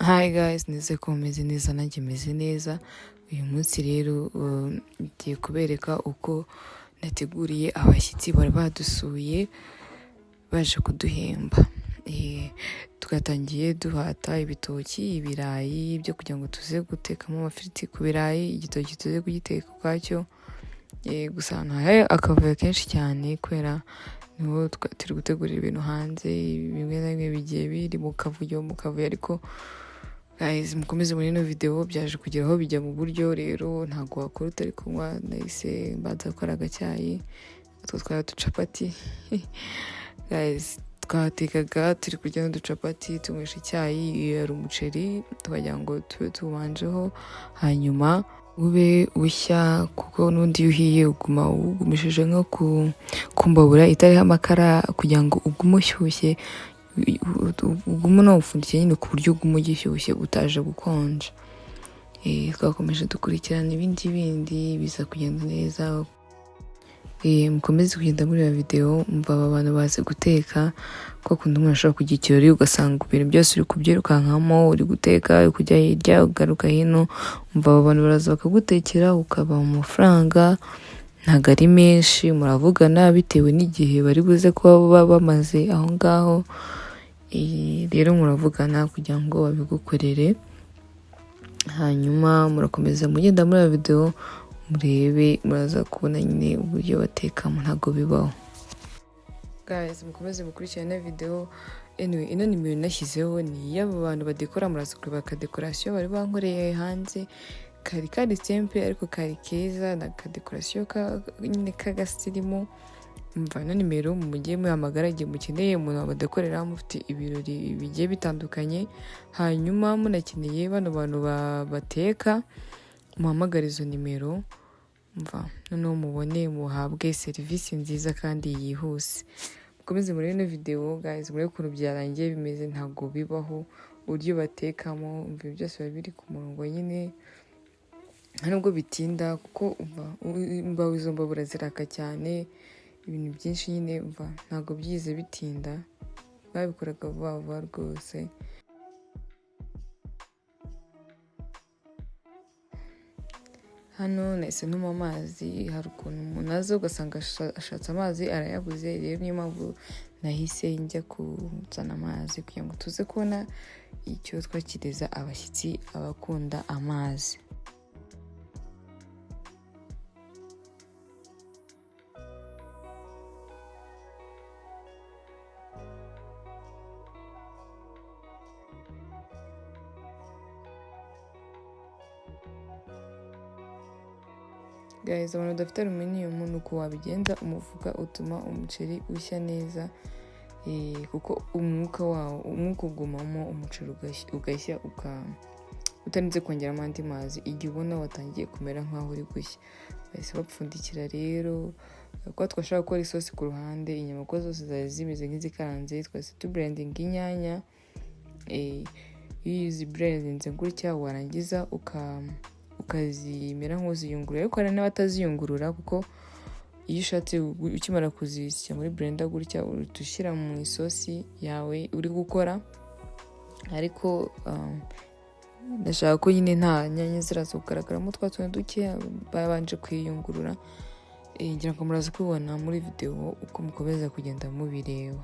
Hi guys, nizeye ko mumeze neza nanjye meze neza. Uyu munsi rero ngiye kubereka uko nateguriye abashyitsi bari badusuye baje kuduhemba. Twatangiye duhata ibitoki, ibirayi byo kugira ngo tuze gutekamo amafiriti ku birayi, igitoki tuze kugiteka ukwacyo. Gusa ahantu hari akavuyo kenshi cyane kubera niho turi gutegurira ibintu hanze, bimwe na bimwe bigiye biri mu kavuyo ariko guys, mukomeze muri ino video byaje kugeraho bijya mu buryo. Rero ntabwo wakora utari kunywa, nahise mbanza gukora agacyayi, utwo twari uducapati guys, twatekaga turi kurya n'uducapati tunywesha icyayi. Yari umuceri tukagira ngo tube tubanjeho hanyuma ube ushya, kuko n'undi iyo uhiye uguma ugumishije nko ku mbabura itariho amakara kugira ngo ugume ushyushye, ugume unawupfundikiye nyine ku buryo ugume ugishyushye utaje gukonja. Twakomeje dukurikirana ibindi biza kugenda neza. Mukomeze kugenda muri iyo video mva aba bantu bazi guteka, kuko kundi umuntu ashobora kugira ikirori ugasanga ibintu byose uri kubyirukankamo, uri guteka uri kujya hirya ugaruka hino. Mva aba bantu baraza bakagutekera ukabaha amafaranga, ntabwo ari menshi, muravugana bitewe n'igihe bari buze kuba baba bamaze aho ngaho. Rero muravugana kugira ngo babigukorere, hanyuma murakomeza mugenda muri iyo video murebe, muraza kubona nyine uburyo batekamo, ntabwo bibaho. Guys, mukomeze mukurikirane video. Anyway, ino nimero nashyizeho ni y'aba bantu badekora, muraza kureba akadekorasiyo bari bankoreye hanze, kari simple ariko kari keza, na kadekorasiyo nyine k'agasirimu. Mva ino nimero mujye muhamagara igihe mukeneye umuntu wabadekorera mufite ibirori bigiye bitandukanye, hanyuma munakeneye bano bantu bateka, muhamagare izo nimero. Mva noneho mubone muhabwe serivisi nziza kandi yihuse. Mukomeze muri ino video guys, murebe ukuntu byarangiye bimeze, ntabwo bibaho uburyo batekamo. Mva byose biba biri ku murongo nyine, nubwo bitinda kuko izo mbabura ziraka cyane, ibintu byinshi nyine. Mva ntabwo byize bitinda, babikoraga vuba vuba rwose. Hano nahise ntuma amazi, hari ukuntu umuntu aza ugasanga ashatse amazi arayabuze. Rero niyo mpamvu nahise njya kuzana amazi kugira ngo tuze kubona icyo twakiriza abashyitsi abakunda amazi. Guys, abantu badafite aluminium nuko wabigenza, umufuka utuma umuceri ushya neza, kuko umwuka ugumamo umuceri ugashya utarinze kongeramo andi mazi igihe ubona watangiye kumera nk'aho uri gushya. Bahise bapfundikira rero, kuko twashaka gukora isosi ku ruhande, inyama ko zose zari zimeze nk'izikaranze, twahise tublendinga inyanya. Iyo uziblendinze gutya warangiza ukazimera nk'uziyungurura, ariko hari n'abataziyungurura, kuko iyo ushatse ukimara kuzisya muri blender gutya utushyira mu isosi yawe uri gukora. Ariko ndashaka ko nyine nta nyanya ziraza kugaragaramo twa tuntu duke babanje kwiyungurura. Ngira ngo muraza kubibona muri video uko mukomeza kugenda mubireba.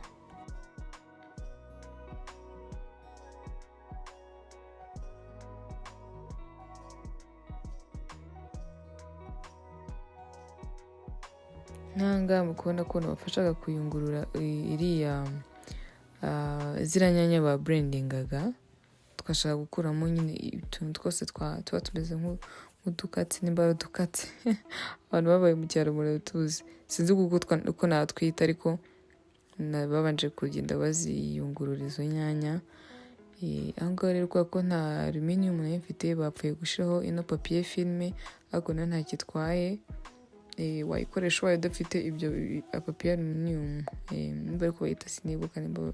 Ntanga mukubona ko nabafashaga kuyungurura iriya zira nyanya ba blendingaga, twashaka gukuramo nyine utuntu twose tuba tumeze nk'udukatsi, nimba ari udukatsi abantu babaye mu cyaro muratuzi, sinzi uko natwita, ariko babanje kugenda baziyungurura izo nyanya. Aho ngaho rero kubera ko nta aluminium nayo mfite, bapfuye gushyiraho ino papier filme, ariko nayo ntacyo itwaye. Wayikoresha wayo udafite ibyo papier aluminium, nimba ariko bayita sinibuka, nimba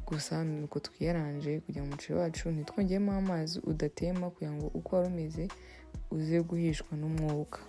gusa nuko twiyaranje kugira ngo umuceri wacu ntitwongeyemo amazi udatema, kugira ngo uko wari umeze uze guhishwa n'umwuka.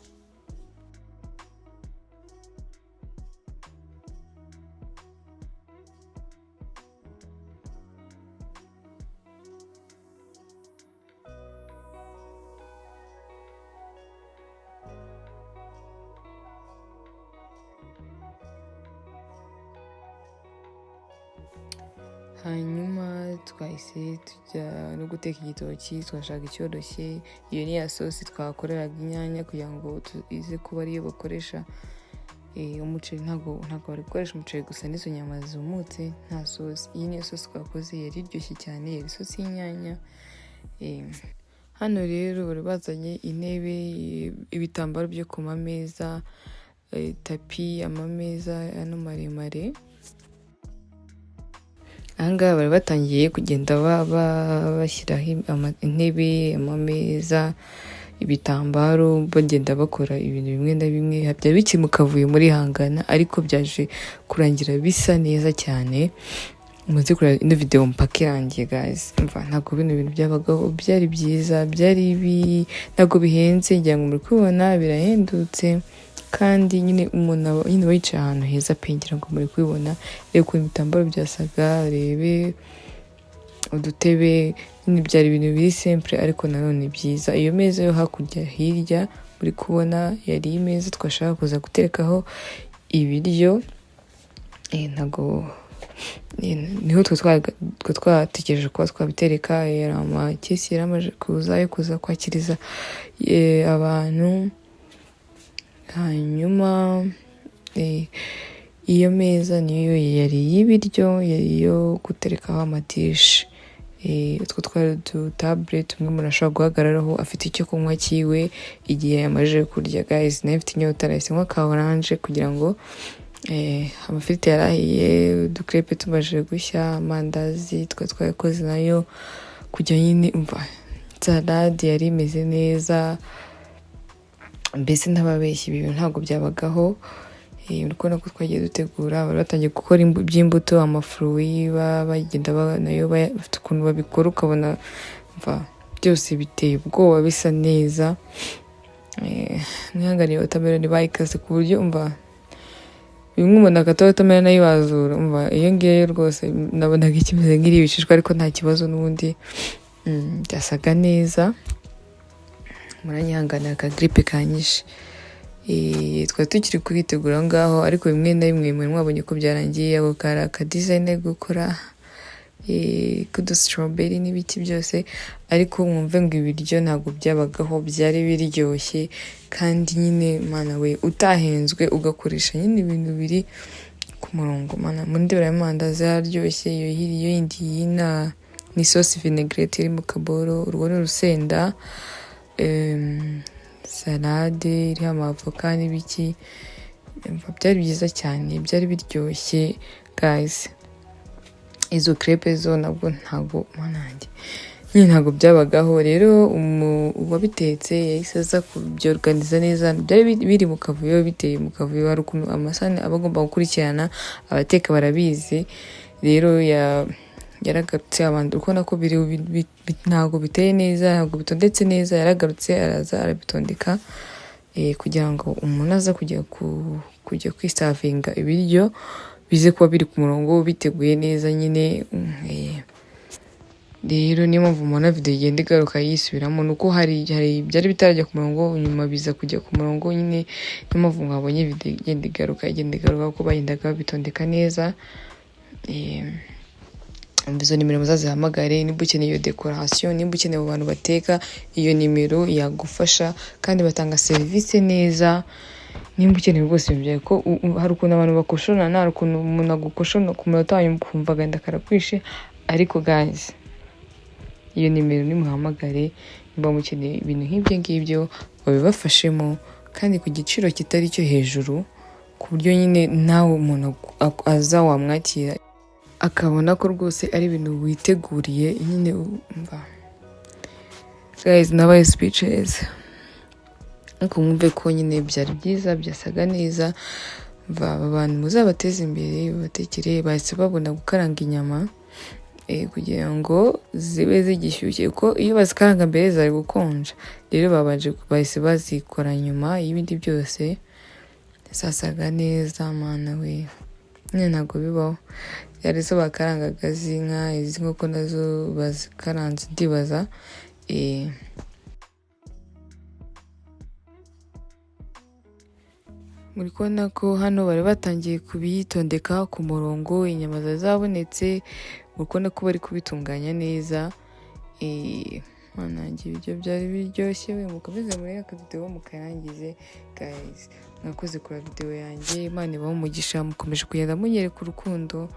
hanyuma twahise tujya no guteka igitoki, twashaka icyoroshye. Iyo ni ya sosi twakoreraga inyanya kugira ngo ize kuba ariyo bakoresha umuceri. Ntabwo bari gukoresha umuceri gusa, n'izo nyama zumutse nta sosi. Iyi niyo sosi twakoze, yari iryoshye cyane, yari isosi y'inyanya. Hano rero bari bazanye intebe, ibitambaro byo ku mameza, tapi, amameza ano maremare. Ahangaha bari batangiye kugenda bashyiraho intebe, amameza, ibitambaro, bagenda bakora ibintu bimwe na bimwe. Byari bikiri mu kavuyo muri Hangana, ariko byaje kurangira bisa neza cyane. Muze kureba ino video mpaka irangiye guys. Ntabwo bino bintu byabagaho, byari byiza, ntabwo bihenze, ngira ngo muri kubibona birahendutse, kandi nyine umuntu nyine wicaye ahantu heza pe, ngira ngo muri kubibona. Reba ukuntu ibitambaro byasaga, rebe udutebe, nyine byari ibintu biri simple ariko nanone byiza. Iyo meza yo hakurya hirya muri kubona yari imeza twashaka kuza guterekaho ibiryo. Ntabwo niho twatekereje kuba twabitereka. Yari amakesi yari amaze kuza yo kuza kwakiriza abantu. Hanyuma iyo meza niyo yari y'ibiryo, yari iyo guterekaho amadishi. Utwo twari udutabure tumwe umuntu ashobora guhagararaho afite icyo kunywa cyiwe igihe yamaze kurya. Guys, nayo mfite inyota, nahise nywa ka oranje kugira ngo amafiriti yarahiye, udukrepe tumaze gushya, amandazi twayakoze nayo kujya nyine salade yari imeze neza. Mbese ntababeshya, ibi bintu ntabwo byabagaho. Urabona ko twagiye dutegura, bari batangiye gukora iby'imbuto, amafruwi, bagenda nayo bafite ukuntu babikora, ukabona byose biteye ubwoba, bisa neza. Mwihanganiye watermelon bayikaze ku buryo bimwe umuntu agata watermelon nayo wazura. Iyo ngiyo rwose nabonaga ikimeze nk'iribishishwa, ariko nta kibazo, n'ubundi byasaga neza. Muranyihanganira akagripe kanyishe. Twari tukiri kubitegura aho ngaho, ariko bimwe na bimwe mwabonye ko byarangiye. Ako kari akadesign gukora kudu strawberry n'ibiki byose, ariko mwumve ngo ibiryo ntabwo byabagaho, byari biryoshye. Kandi nyine mana we, utahenzwe ugakoresha nyine ibintu biri ku murongo, mana muri ndebera y'amandazi yaryoshye. Iyo yindi ni sauce vinaigrette iri mu kaboro, urwo ni urusenda, salade iriho amavoka n'ibiki. Byari byiza cyane, byari biryoshye guys. Izo crepe zo nabwo ntabwo manange nyine ntabwo byabagaho. Rero uwabitetse yahise aza kubyorganiza neza. Byari biri mu kavuyo, biteye mu kavuyo. Hari ukuntu amasahani aba agomba gukurikirana, abateka barabizi. Rero yaragarutse, abantu ukubona ko ntabwo biteye neza, ntabwo bitondetse neza. Yaragarutse araza arabitondeka kugira ngo umuntu aza kujya kwisavinga ibiryo bize kuba biri ku murongo, biteguye neza nyine. Rero niyo mpamvu mubona video igenda igaruka yisubiramo, nuko hari byari bitarajya ku murongo, nyuma biza kujya ku murongo nyine. Niyo mpamvu mwabonye video igenda igaruka kuko bagendaga babitondeka neza. Izo nimero muzazihamagare nimba ukeneye iyo decoration, nimba ukeneye abo bantu bateka, iyo nimero yagufasha, kandi batanga serivisi neza. Nimba ukeneye rwose ibyo ko hari ukuntu abantu bakoshona, hari ukuntu umuntu agukoshona ku munota wanyu ukumva agenda karakwishe. Ariko guys, iyo nimero nimuhamagare nimba mukeneye ibintu nk'ibyo ngibyo, babibafashemo kandi ku giciro kitari cyo hejuru, ku buryo nyine nawe umuntu aza wamwakira akabona ko rwose ari ibintu witeguriye nyine. Guys, nabaye speechless. Ariko mwumve ko nyine byari byiza, byasaga neza. Abantu muzabateze imbere, babatekere. Bahise babona gukaranga inyama kugira ngo zibe zigishyushye, kuko iyo bazikaranga mbere zari gukonja. Rero bahise bazikora nyuma y'ibindi byose. Zasaga neza, mana we, nyine ntabwo bibaho. Yari zo bakarangaga z'inka, izi nkoko nazo bazikaranze ndibaza. Muri kubona ko hano bari batangiye kubitondeka ku murongo. Inyama zari zabonetse, urabona ko bari kubitunganya neza. Nanjye ibiryo byari biryoshye, we mukomeze muri aka video mukarangize guys. Mwakoze kuri video yanjye, Imana ibahe umugisha, mukomeje kugenda munyereka urukundo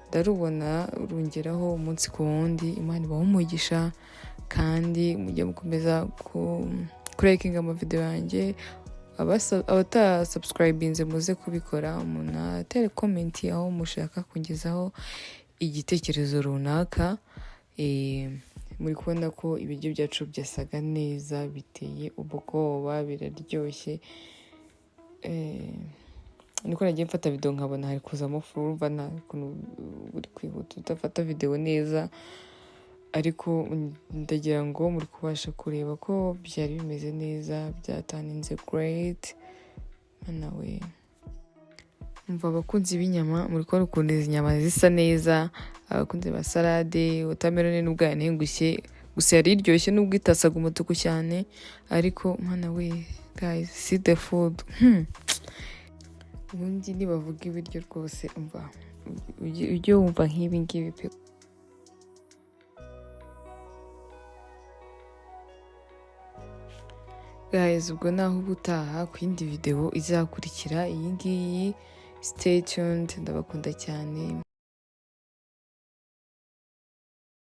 ndarubona rungeraho umunsi ku wundi. Imana ibahe umugisha kandi mujye mukomeza kurekinga amavideo yanjye. Abatasubscribinze muze kubikora, umuntu atere comment aho mushaka kungezaho igitekerezo runaka. Muri kubona ko ibiryo byacu byasaga neza, biteye ubwoba, biraryoshye. Niko nagiye mfata video nkabona hari kuzamo furu, nta kuntu uri kwihuta udafata video neza, ariko ndagira ngo muri kubasha kureba ko byari bimeze neza, byataninze great. Nawe umva abakunzi b'inyama muri kubona ukuntu izi nyama zisa neza, abakunzi ba salade, watermelon nubwo yanengushye gusa yari iryoshye nubwo itasaga umutuku cyane, ariko mana we guys, see the food. Ubundi nibavuga ibiryo rwose umva ujye wumva nk'ibi ngibi pe. Guys, ubwo naho ubutaha ku yindi video izakurikira iyi ngiyi. Stay tuned, ndabakunda cyane.